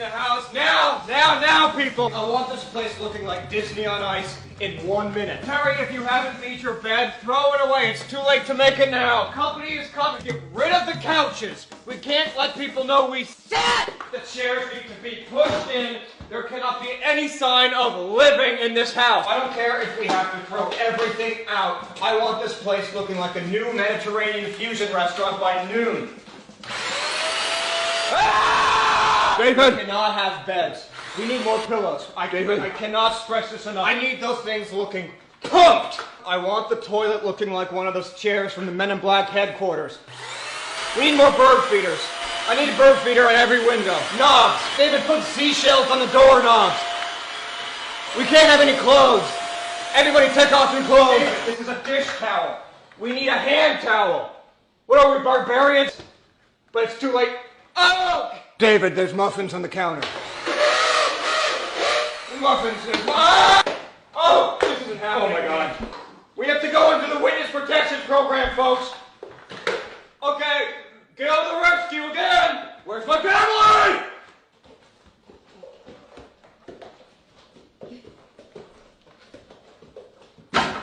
the house. Now, people! I want this place looking like Disney on Ice in 1 minute. Terry, if you haven't made your bed, throw it away. It's too late to make it now. Company is coming. Get rid of the couches. We can't let people know we sat. The chairs need to be pushed in. There cannot be any sign of living in this house. I don't care if we have to throw everything out. I want this place looking like a new Mediterranean fusion restaurant by noon. Ah! David! We cannot have beds. We need more pillows. I cannot stress this enough. I need those things looking pumped. I want the toilet looking like one of those chairs from the Men in Black headquarters. We need more bird feeders. I need a bird feeder on every window. Knobs. David, put seashells on the doorknobs. We can't have any clothes. Everybody take off your clothes. David, this is a dish towel. We need a hand towel. What are we, barbarians? But it's too late. Oh! David, there's muffins on the counter. Muffins. Oh, this isn't happening. Oh my God. We have to go into the witness protection program, folks. Okay, get on the rescue again. Where's my family?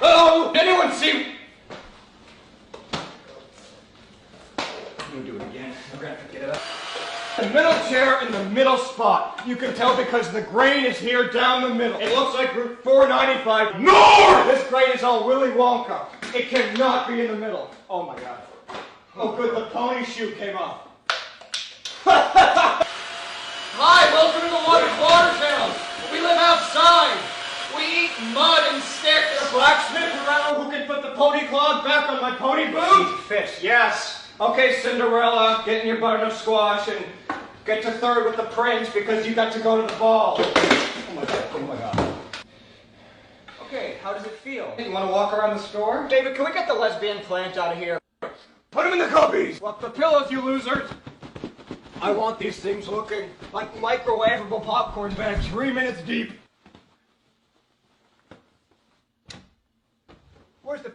Oh, anyone see? I'm gonna do it again. We're gonna have to get it up. The middle chair in the middle spot. You can tell because the grain is here down the middle. It looks like Route 495 North! This grain is all Willy Wonka. It cannot be in the middle. Oh my God. Oh good, the pony shoe came off. Hi, welcome to the Water Tales. We live outside. We eat mud and sticks. A blacksmith around who can put the pony clog back on my pony boot? Fish, yes. Okay, Cinderella, get in your butternut squash and get to third with the prince because you got to go to the ball. Oh my God, oh my God. Okay, how does it feel? You want to walk around the store? David, can we get the lesbian plant out of here? Put him in the cubbies! Swap the pillows, you losers! I want these things looking like microwavable popcorn bags 3 minutes deep. Where's the...